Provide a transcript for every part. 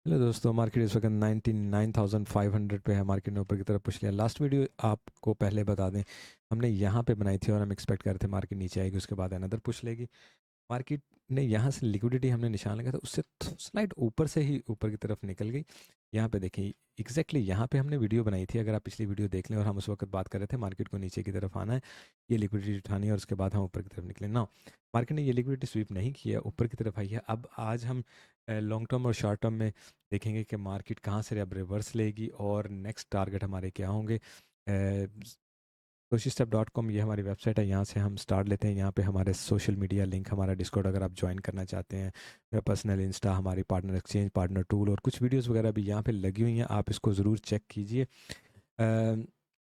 Hello दोस्तों, market इस वक्त 99,500 पे है। मार्केट ने ऊपर की तरफ पुश लिया। लास्ट वीडियो आपको पहले बता दें, हमने यहाँ पे बनाई थी और हम एक्सपेक्ट कर रहे थे मार्केट नीचे आएगी, उसके बाद अनदर पुश लेगी। मार्केट ने यहाँ से लिक्विडिटी हमने निशान लगा था, उससे स्लाइड ऊपर से ही ऊपर की तरफ निकल गई। यहाँ पे देखिए एग्जैक्टली यहाँ पे हमने वीडियो बनाई थी, अगर आप पिछली वीडियो देख लें, और हम उस वक्त बात कर रहे थे मार्केट को नीचे की तरफ आना है, ये लिक्विडिटी उठानी है और उसके बाद हम ऊपर की तरफ निकले ना। मार्केट ने ये लिक्विडिटी स्वीप नहीं किया, ऊपर की तरफ आई है। अब आज हम लॉन्ग टर्म और शॉर्ट टर्म में देखेंगे कि मार्केट कहाँ से अब रिवर्स लेगी और नेक्स्ट टारगेट हमारे क्या होंगे। socialstep.com ये हमारी वेबसाइट है, यहाँ से हम स्टार्ट लेते हैं। यहाँ पे हमारे सोशल मीडिया लिंक, हमारा डिस्कॉर्ड अगर आप ज्वाइन करना चाहते हैं, मेरा पर्सनल इंस्टा, हमारी पार्टनर एक्सचेंज, पार्टनर टूल और कुछ वीडियोस वगैरह भी यहाँ पे लगी हुई हैं, आप इसको ज़रूर चेक कीजिए।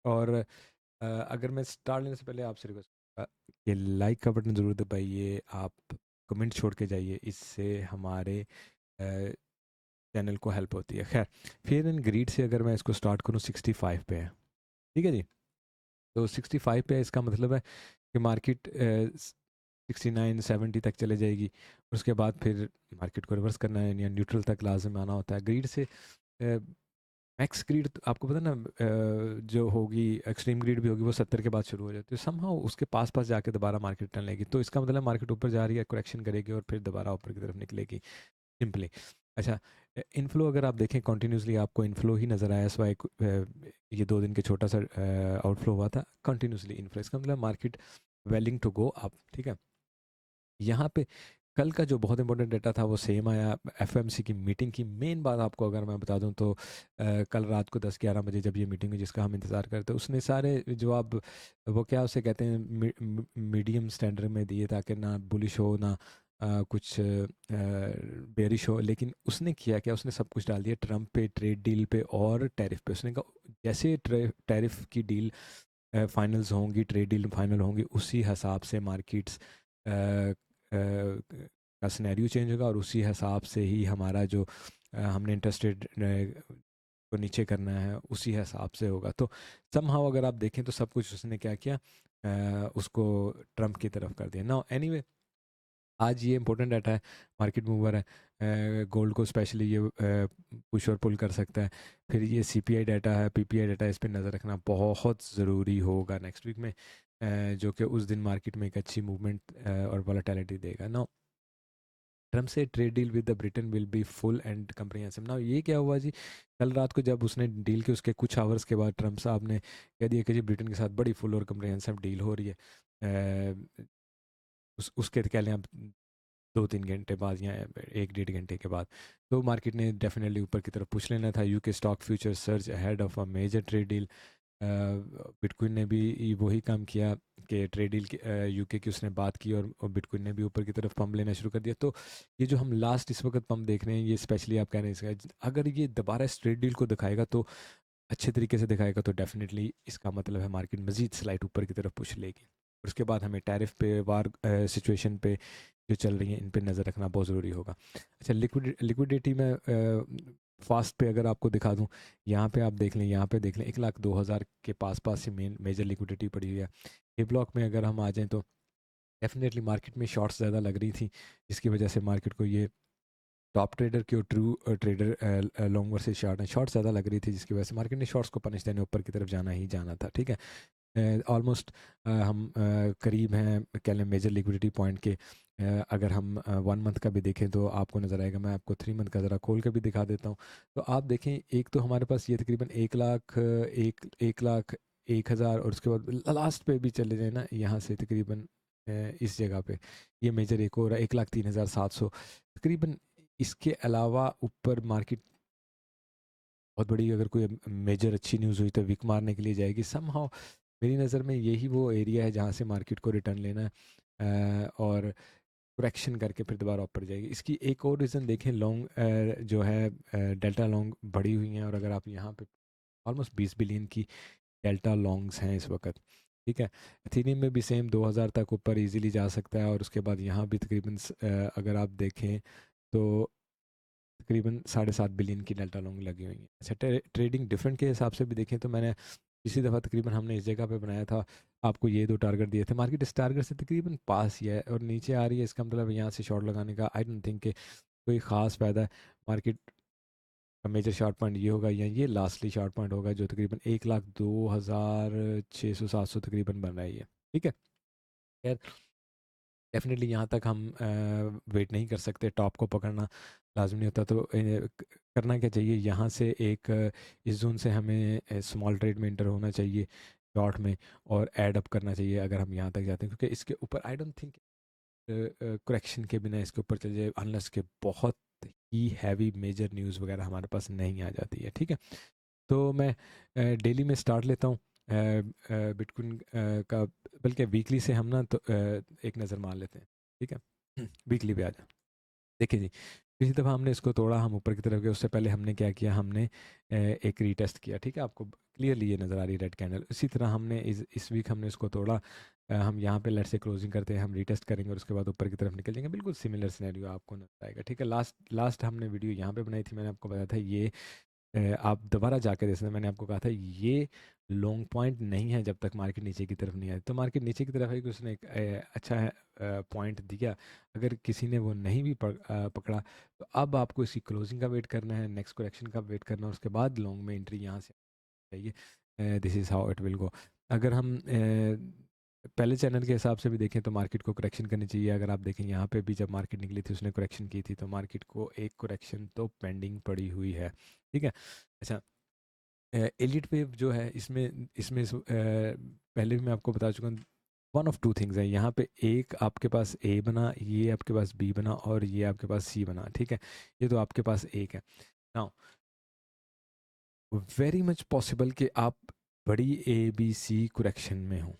और अगर मैं स्टार्ट लेने से पहले आपसे रिक्वेस्ट कि लाइक का बटन ज़रूर दबाइए, आप कमेंट छोड़ के जाइए, इससे हमारे चैनल को हेल्प होती है। खैर, फिर इन ग्रीड से अगर मैं इसको स्टार्ट करूँ, 65 पे है, ठीक है जी। तो 65 पे इसका मतलब है कि मार्केट 69-70 तक चले जाएगी। उसके बाद फिर मार्केट को रिवर्स करना है या न्यूट्रल तक लाजम आना होता है। ग्रीड से मैक्स ग्रीड आपको पता ना, जो होगी एक्सट्रीम ग्रीड भी होगी, वो 70 के बाद शुरू हो जाती है। समहाउ उसके पास पास जाके दोबारा मार्केट टर्न लेगी, तो इसका मतलब मार्केट ऊपर जा रही है, करेक्शन करेगी और फिर दोबारा ऊपर की तरफ निकलेगी, सिंपली। अच्छा, इनफ्लो अगर आप देखें कंटिन्यूसली आपको इनफ्लो ही नज़र आया, स्वाई ये 2 दिन के छोटा सा आउटफ्लो हुआ था, कंटिन्यूसली इनफ्लो, इसका मतलब market willing to go up, ठीक है। यहाँ पे कल का जो बहुत इंपॉर्टेंट डेटा था वो सेम आया। एफएमसी की मीटिंग की मेन बात आपको अगर मैं बता दूं तो कल रात को 10-11 बजे जब ये मीटिंग हुई जिसका हम इंतज़ार करते, उसने सारे जवाब, वो क्या उसे कहते हैं, मीडियम स्टैंडर्ड में दिए, ताकि ना बुलिश हो ना कुछ बेरिश हो। लेकिन उसने किया क्या, उसने सब कुछ डाल दिया ट्रम्प पे, ट्रेड डील पे और टैरिफ पे। उसने कहा जैसे टैरिफ की डील फाइनल्स होंगी, ट्रेड डील फाइनल होंगी, उसी हिसाब से मार्केट्स का सिनेरियो चेंज होगा और उसी हिसाब से ही हमारा जो हमने इंटरेस्ट रेट को नीचे करना है उसी हिसाब से होगा। तो समहाउ अगर आप देखें तो सब कुछ उसने क्या किया, उसको ट्रम्प की तरफ कर दिया। नाउ एनीवे, आज ये इंपॉर्टेंट डाटा है, मार्केट मूवर है, गोल्ड को स्पेशली ये पुश और पुल कर सकता है। फिर ये सीपीआई डाटा है, पीपीआई डाटा है, इस पर नज़र रखना बहुत ज़रूरी होगा नेक्स्ट वीक में, जो कि उस दिन मार्केट में एक अच्छी मूवमेंट और वॉलेटिलिटी देगा। ना ट्रम्प से trade deal with the Britain will be full and comprehensive. ना ये क्या हुआ जी, कल रात को जब उसने डील की उसके कुछ आवर्स के बाद ट्रम्प साहब ने कह दिया कि जी ब्रिटेन के साथ बड़ी फुल और कंप्रिहेंसिव डील हो रही है। उसके कह लें आप 2-3 घंटे बाद या 1-1.5 घंटे के बाद, तो मार्केट ने डेफिनेटली ऊपर की तरफ पुश लेना था। UK stock future surge ahead of a major trade deal. Bitcoin ने भी वही काम किया कि ट्रेड डील यूके की उसने बात की और बिटकॉइन ने भी ऊपर की तरफ पंप लेना शुरू कर दिया। तो ये जो हम लास्ट इस वक्त पंप देख रहे हैं, ये स्पेशली आप कह रहे हैं इसका, अगर ये दोबारा इस ट्रेड डील को दिखाएगा तो अच्छे तरीके से दिखाएगा, तो डेफिनेटली इसका मतलब है मार्केट मजीद स्लाइड ऊपर की तरफ पुश लेगी। उसके बाद हमें टैरिफ पे, वार सिचुएशन पे जो चल रही हैं, इन पे नज़र रखना बहुत ज़रूरी होगा। अच्छा, लिक्विडिटी में फास्ट पे अगर आपको दिखा दूं, यहाँ पे आप देख लें, यहाँ पे देख लें, 1,02,000 के पास पास ही मेजर लिक्विडिटी पड़ी हुई है। ए ब्लॉक में अगर हम आ जाएं तो डेफिनेटली मार्केट में शॉर्ट्स ज़्यादा लग रही थी, जिसकी वजह से मार्केट को ये टॉप ट्रेडर की और true trader long versus short है, शॉर्ट ज़्यादा लग रही थी, जिसकी वजह से मार्केट ने शॉर्ट्स को पनिश देने ऊपर की तरफ जाना ही जाना था, ठीक है। ऑलमोस्ट हम करीब हैं कह लें मेजर लिक्विडिटी पॉइंट के। अगर हम 1 मंथ का भी देखें तो आपको नज़र आएगा, मैं आपको 3 मंथ का ज़रा खोल के भी दिखा देता हूँ। तो आप देखें, एक तो हमारे पास ये तकरीबन 1 लाख 1 लाख 1 हज़ार, और उसके बाद लास्ट पे भी चले जाए ना, यहाँ से तकरीबन इस जगह पे ये मेजर एक और 1,03,700 तकरीबन। इसके अलावा ऊपर मार्केट बहुत बड़ी, अगर कोई मेजर अच्छी न्यूज़ हुई तो विक मारने के लिए जाएगी समहाउ। मेरी नज़र में यही वो एरिया है जहाँ से मार्केट को रिटर्न लेना है, और करेक्शन करके फिर दोबारा ऊपर जाएगी। इसकी एक और रीज़न देखें, लॉन्ग जो है डेल्टा लॉन्ग बढ़ी हुई हैं, और अगर आप यहाँ पे ऑलमोस्ट 20 बिलियन की डेल्टा लॉन्ग्स हैं इस वक्त, ठीक है। एथेरियम में भी सेम 2,000 तक ऊपर इजीली जा सकता है, और उसके बाद यहाँ भी तकरीबन अगर आप देखें तो तकरीबन 7.5 बिलियन की डेल्टा लॉन्ग लगी हुई है। अच्छा, ट्रेडिंग डिफरेंट के हिसाब से भी देखें तो मैंने इसी दफ़ा तकरीबन हमने इस जगह पे बनाया था, आपको ये 2 टारगेट दिए थे, मार्केट इस टारगेट से तकरीबन पास ही है और नीचे आ रही है। इसका मतलब यहाँ से शॉर्ट लगाने का आई डोंट थिंक कि कोई ख़ास फ़ायदा है। मार्केट मेजर शॉर्ट पॉइंट ये होगा, या ये लास्टली शॉर्ट पॉइंट होगा जो तकरीबन 1,02,600 700 तकरीबन बन रहा है ये, ठीक है। खैर डेफिनेटली यहाँ तक हम वेट नहीं कर सकते, टॉप को पकड़ना लाजमी नहीं होता, तो करना क्या चाहिए, यहाँ से एक इस जोन से हमें स्मॉल ट्रेड में इंटर होना चाहिए शॉर्ट में, और एड अप करना चाहिए अगर हम यहाँ तक जाते हैं, क्योंकि इसके ऊपर आई डोंट थिंक करेक्शन के बिना इसके ऊपर चल जाए, अनलेस के बहुत ही हैवी मेजर न्यूज़ वगैरह हमारे पास नहीं आ जाती है, ठीक है। तो मैं डेली में स्टार्ट लेता हूँ बिटकॉइन का, बल्कि वीकली से हम ना तो एक नज़र मार लेते हैं, ठीक है। वीकली पे आ जाए, देखिए जी, पिछली दफ़ा हमने इसको तोड़ा, हम ऊपर की तरफ गए, उससे पहले हमने क्या किया, हमने एक रीटेस्ट किया, ठीक है, आपको क्लियरली ये नज़र आ रही है रेड कैंडल। इसी तरह हमने इस वीक हमने इसको तोड़ा, हम यहाँ पे लेट से क्लोजिंग करते हैं, हम रीटेस्ट करेंगे और उसके बाद ऊपर की तरफ निकल जाएंगे, बिल्कुल सिमिलर सिनेरियो आपको नजर आएगा, ठीक है। लास्ट हमने वीडियो यहाँ पे बनाई थी, मैंने आपको बताया था ये आप दोबारा जाके देख सकते हैं, मैंने आपको कहा था ये लॉन्ग पॉइंट नहीं है जब तक मार्केट नीचे की तरफ नहीं आए, तो मार्केट नीचे की तरफ है कि उसने एक अच्छा पॉइंट दिया, अगर किसी ने वो नहीं भी पकड़ा, तो अब आपको इसकी क्लोजिंग का वेट करना है, नेक्स्ट करेक्शन का वेट करना है, उसके बाद लॉन्ग में एंट्री यहाँ से चाहिए। This is how it will go. अगर हम पहले चैनल के हिसाब से भी देखें तो मार्केट को करेक्शन करनी चाहिए, अगर आप देखें यहाँ पे भी जब मार्केट निकली थी उसने करेक्शन की थी, तो मार्केट को एक करेक्शन तो पेंडिंग पड़ी हुई है, ठीक है। अच्छा, एलिट वेव जो है इसमें इसमें पहले भी मैं आपको बता चुका हूँ, वन ऑफ टू थिंग्स है यहाँ पे, एक आपके पास ए बना, ये आपके पास बी बना, और ये आपके पास सी बना, ठीक है। ये तो आपके पास एक है। नाउ वेरी मच पॉसिबल कि आप बड़ी ए बी सी करेक्शन में हो,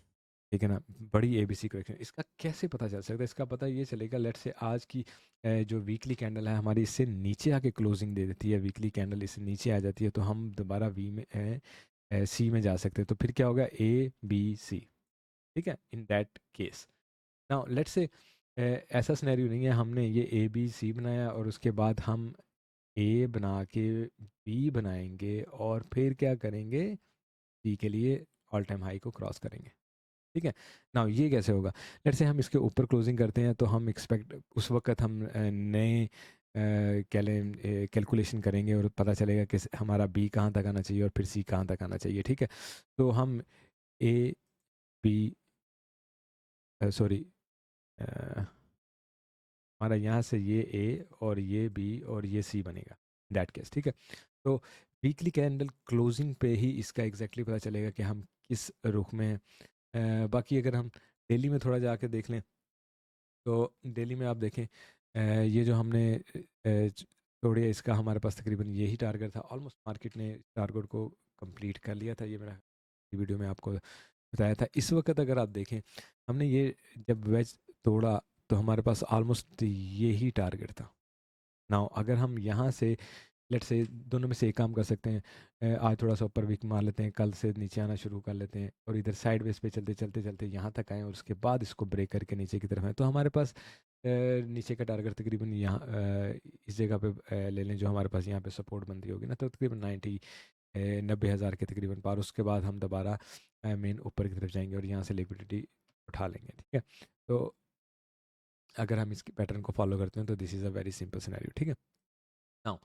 ठीक है ना, बड़ी ए बी सी करेक्शन। इसका कैसे पता चल सकता है, इसका पता ये चलेगा, लेट से आज की जो वीकली कैंडल है हमारी इससे नीचे आके क्लोजिंग दे देती है, वीकली कैंडल इससे नीचे आ जाती है, तो हम दोबारा वी में सी में जा सकते हैं, तो फिर क्या होगा, ए बी सी, ठीक है, in that case. Now let से ऐसा सिनेरियो नहीं है, हमने ये ए बी सी बनाया और उसके बाद हम ए बना के बी बनाएंगे और फिर क्या करेंगे, सी के लिए ऑल टाइम हाई को क्रॉस करेंगे, ठीक है। नाउ ये कैसे होगा, लेट्स से हम इसके ऊपर क्लोजिंग करते हैं, तो हम एक्सपेक्ट उस वक्त हम नए कैलकुलेशन करेंगे और पता चलेगा कि हमारा बी कहाँ तक आना चाहिए और फिर सी कहाँ तक आना चाहिए, ठीक है। तो हम ए बी सॉरी हमारा यहाँ से ये ए और ये बी और ये सी बनेगा, दैट केस, ठीक है। तो वीकली कैंडल क्लोजिंग पे ही इसका एग्जैक्टली पता चलेगा कि हम किस रुख में हैं। बाकी अगर हम डेली में थोड़ा जाके देख लें, तो डेली में आप देखें ये जो हमने तोड़े, इसका हमारे पास तकरीबन यही टारगेट था, ऑलमोस्ट मार्केट ने टारगेट को कंप्लीट कर लिया था, ये मेरा वीडियो में आपको बताया था। इस वक्त अगर आप देखें, हमने ये जब वेज तोड़ा तो हमारे पास ऑलमोस्ट यही टारगेट था। नाउ अगर हम यहाँ से लेट से दोनों में से एक काम कर सकते हैं, आज थोड़ा सा ऊपर वीक मार लेते हैं, कल से नीचे आना शुरू कर लेते हैं और इधर साइड वेज पे चलते चलते चलते यहाँ तक आएँ और उसके बाद इसको ब्रेक करके नीचे की तरफ आए, तो हमारे पास नीचे का टारगेट तकरीबन यहाँ इस जगह पे ले लें, जो हमारे पास यहाँ पे सपोर्ट बनती होगी ना, तो तकरीबन 90,000 के तकरीबन पार, उसके बाद हम दोबारा मेन ऊपर की तरफ जाएंगे और यहाँ से लिक्विडिटी उठा लेंगे, ठीक है। तो अगर हम इसकी पैटर्न को फॉलो करते हैं तो this is a very simple scenario, ठीक है। नाउ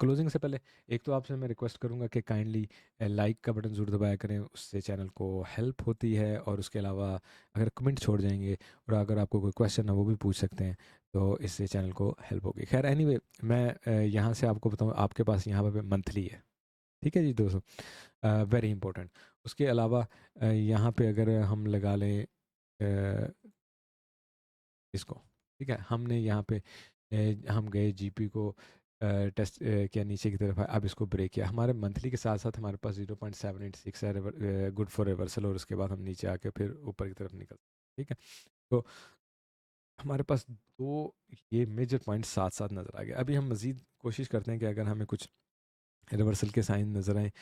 क्लोजिंग से पहले एक तो आपसे मैं रिक्वेस्ट करूंगा कि काइंडली लाइक का बटन ज़रूर दबाया करें, उससे चैनल को हेल्प होती है, और उसके अलावा अगर कमेंट छोड़ जाएंगे और अगर आपको कोई क्वेश्चन है वो भी पूछ सकते हैं, तो इससे चैनल को हेल्प होगी। खैर एनीवे, मैं यहाँ से आपको बताऊँ, आपके पास यहाँ पे मंथली है, ठीक है जी दोस्तों, वेरी इंपॉर्टेंट। उसके अलावा यहाँ पे अगर हम लगा लें इसको, ठीक है, हमने यहाँ पे हम गए जीपी को टेस्ट किया, नीचे की तरफ है, अब इसको ब्रेक किया, हमारे मंथली के साथ साथ हमारे पास 0.786 है गुड फॉर रिवर्सल, और उसके बाद हम नीचे आके फिर ऊपर की तरफ निकल, ठीक है। तो हमारे पास दो ये मेजर पॉइंट साथ साथ नज़र आ गए। अभी हम मज़ीद कोशिश करते हैं कि अगर हमें कुछ रिवर्सल के साइन नज़र आए,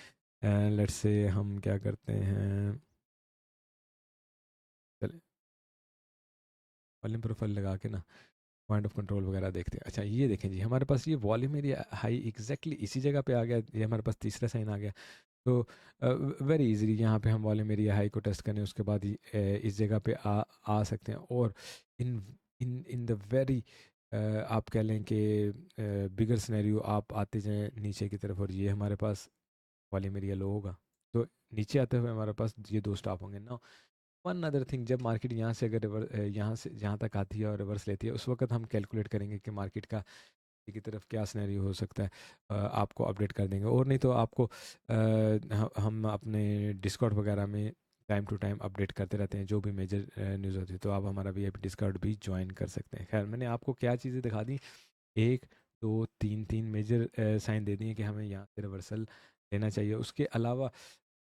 लेट्स से हम क्या करते हैं, चले वॉल्यूम प्रोफाइल लगा के ना पॉइंट ऑफ कंट्रोल वगैरह देखते हैं। अच्छा ये देखें जी, हमारे पास ये वॉल्यूम एरिया हाई एग्जैक्टली इसी जगह पे आ गया, ये हमारे पास तीसरा साइन आ गया, तो वेरी इजीली यहाँ पे हम वॉल्यूम एरिया हाई को टेस्ट करें, उसके बाद ही इस जगह पे आ सकते हैं, और इन इन इन द वेरी आप कह लें कि बिगर सिनेरियो आप आते जाएं नीचे की तरफ और ये हमारे पास वॉल्यूम एरिया लो होगा, तो नीचे आते हुए हमारे पास ये दो स्टॉप होंगे ना। वन अदर थिंग, जब मार्केट यहाँ से अगर यहाँ से जहाँ तक आती है और रिवर्स लेती है, उस वक्त हम कैलकुलेट करेंगे कि मार्केट का की तरफ क्या सिनेरियो हो सकता है, आपको अपडेट कर देंगे। और नहीं तो आपको हम अपने डिस्कॉर्ड वगैरह में टाइम टू टाइम अपडेट करते रहते हैं जो भी मेजर न्यूज़ होती है, तो आप हमारा VIP डिस्कॉर्ड भी ज्वाइन कर सकते हैं। खैर, मैंने आपको क्या चीज़ें दिखा दी, एक दो तीन तीन मेजर साइन दे दिए कि हमें यहाँ से रिवर्सल लेना चाहिए। उसके अलावा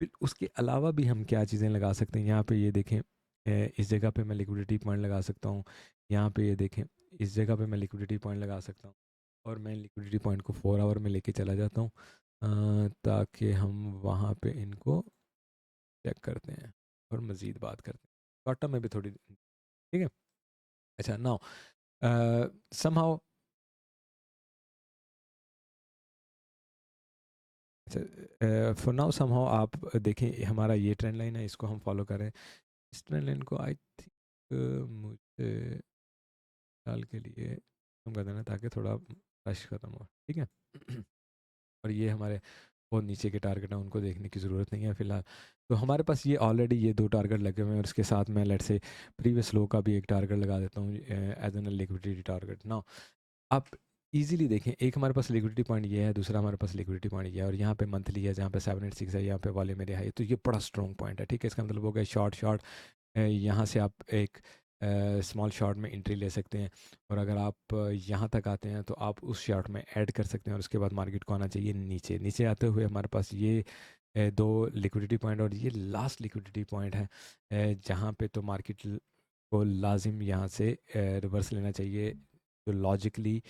फिर उसके अलावा भी हम क्या चीज़ें लगा सकते हैं, यहाँ पे ये देखें, इस जगह पे मैं लिक्विडिटी पॉइंट लगा सकता हूँ। यहाँ पे ये देखें, इस जगह पे मैं लिक्विडिटी पॉइंट लगा सकता हूँ, और मैं लिक्विडिटी पॉइंट को 4 आवर में लेके चला जाता हूँ, ताकि हम वहाँ पे इनको चेक करते हैं और मज़ीद बात करते हैं शॉर्ट टर्म में भी थोड़ी, ठीक है। अच्छा, नाउ समहाउ, अच्छा, फॉर नाउ समहाउ आप देखें, हमारा ये ट्रेंड लाइन है, इसको हम फॉलो करें। इस ट्रेंड लाइन को आई थिंक मुझे साल के लिए कम कर देना, ताकि थोड़ा रश ख़त्म हो, ठीक है। और ये हमारे बहुत नीचे के टारगेट हैं, उनको देखने की ज़रूरत नहीं है फ़िलहाल। तो हमारे पास ये ऑलरेडी ये दो टारगेट लगे हुए हैं, और उसके साथ मैं लेट से प्रीवियस लो का भी एक टारगेट लगा देता हूँ एज एन लिक्विडिटी टारगेट। ना आप इजीली देखें, एक हमारे पास लिक्विडिटी पॉइंट ये है, दूसरा हमारे पास लिक्विडिटी पॉइंट ये है, और यहाँ पे मंथली है जहाँ पे 786 है, यहाँ पे वाले मेरे हाई, तो ये बड़ा स्ट्रॉन्ग पॉइंट है, ठीक है। इसका मतलब हो गया शॉर्ट शॉर्ट, यहाँ से आप एक स्मॉल शॉर्ट में एंट्री ले सकते हैं, और अगर आप यहाँ तक आते हैं तो आप उस शॉर्ट में ऐड कर सकते हैं, और उसके बाद मार्केट को आना चाहिए नीचे। नीचे आते हुए हमारे पास ये दो लिक्विडिटी पॉइंट और ये लास्ट लिक्विडिटी पॉइंट है, जहाँ पे तो मार्केट को लाजिम यहाँ से रिवर्स लेना चाहिए, जो लॉजिकली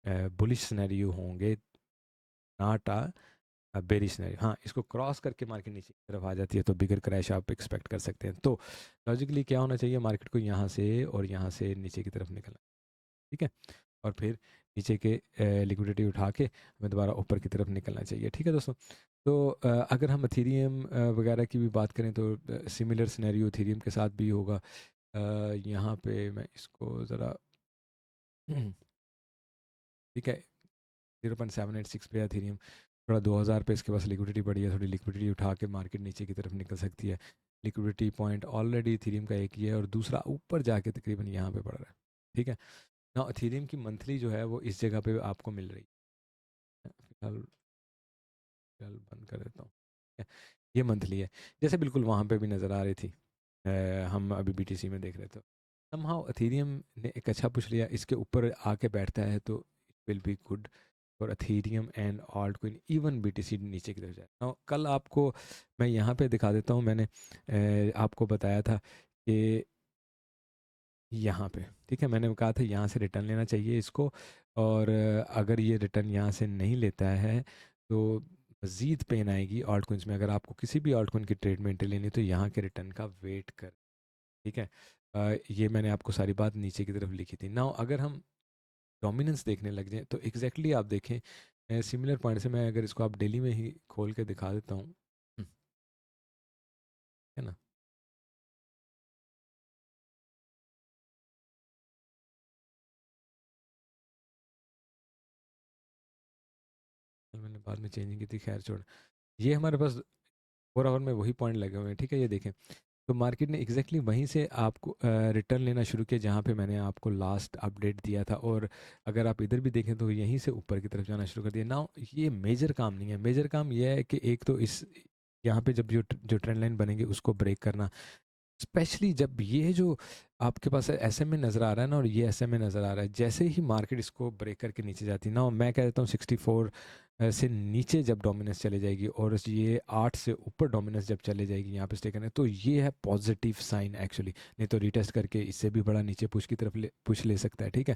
बुलिश सिनेरियो होंगे, नॉट बेरिश सिनेरियो। हाँ, इसको क्रॉस करके मार्केट नीचे की तरफ आ जाती है तो बिगर क्रैश आप एक्सपेक्ट कर सकते हैं। तो लॉजिकली क्या होना चाहिए, मार्केट को यहाँ से और यहाँ से नीचे की तरफ निकलना, ठीक है, और फिर नीचे के लिक्विडिटी उठा के हमें दोबारा ऊपर की तरफ निकलना चाहिए, ठीक है दोस्तों। तो अगर हम इथेरियम वगैरह की भी बात करें तो सिमिलर सिनेरियो इथेरियम के साथ भी होगा। यहाँ पे मैं इसको ज़रा ठीक है, 0.786 पे इथेरियम, थोड़ा 2000 पे इसके पास लिक्विडिटी बढ़ी है, थोड़ी लिक्विडिटी उठा के मार्केट नीचे की तरफ निकल सकती है। लिक्विडिटी पॉइंट ऑलरेडी इथेरियम का एक ही है, और दूसरा ऊपर जाके तकरीबन यहाँ पे पड़ रहा है, ठीक है ना। इथेरियम की मंथली जो है वो इस जगह पे आपको मिल रही है, फिलहाल फिलहाल बंद कर देता हूँ, ठीक है? ये मंथली है, जैसे बिल्कुल वहाँ पे भी नज़र आ रही थी, हम अभी BTC में देख रहे थे। समहाउ इथेरियम ने एक अच्छा पुश लिया, इसके ऊपर आके बैठता है तो इट विल बी गुड और Ethereum and alt coin, even BTC नीचे की तरफ जाए। Now, कल आपको मैं यहाँ पे दिखा देता हूँ, मैंने आपको बताया था कि यहाँ पे, ठीक है, मैंने कहा था यहाँ से रिटर्न लेना चाहिए इसको, और अगर ये रिटर्न यहाँ से नहीं लेता है तो मज़ीद पेन आएगी ऑल्ट कोइंस में। अगर आपको किसी भी ऑल्ट कोइन की ट्रेड में एंट्री लेनी है तो यहाँ के रिटर्न का वेट कर, ठीक है। ये मैंने आपको सारी बात नीचे की तरफ लिखी थी ना। अगर हम डोमिनेंस देखने लग जाएं तो एग्जैक्टली आप देखें, सिमिलर पॉइंट से मैं अगर इसको आप डेली में ही खोल के दिखा देता हूँ, है ना। मैंने बाद में चेंजिंग की थी, खैर छोड़। ये हमारे पास 4 आवर में वही पॉइंट लगे हुए हैं, ठीक है। ये देखें, तो मार्केट ने एग्जैक्टली वहीं से आपको रिटर्न लेना शुरू किया जहाँ पे मैंने आपको लास्ट अपडेट दिया था, और अगर आप इधर भी देखें तो यहीं से ऊपर की तरफ जाना शुरू कर दिया ना। ये मेजर काम नहीं है, मेजर काम यह है कि एक तो इस यहाँ पे जब जो ट्रेंड लाइन बनेगी उसको ब्रेक करना, स्पेशली जब ये जो आपके पास SMA नज़र आ रहा है ना, और ये SMA नज़र आ रहा है, जैसे ही मार्केट इसको ब्रेक करके नीचे जाती है ना, मैं कह देता हूँ 64 से नीचे जब डोमिनेंस चले जाएगी और ये 8 से ऊपर डोमिनेंस जब चले जाएगी यहाँ पे स्टे करने, तो ये है पॉजिटिव साइन एक्चुअली। नहीं तो रीटेस्ट करके इससे भी बड़ा नीचे पुश की तरफ पुश ले सकता है, ठीक है।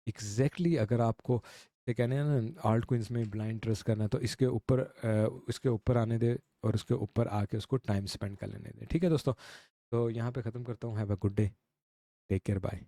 एग्जैक्टली अगर आपको ये कहने हैं ना आल्ट कोइंस में ब्लाइंड ट्रस्ट करना, तो इसके ऊपर आने दे और उसके ऊपर आके उसको टाइम स्पेंड कर लेने दे, ठीक है दोस्तों। तो यहाँ पे ख़त्म करता हूँ। Have a good day, take care, bye.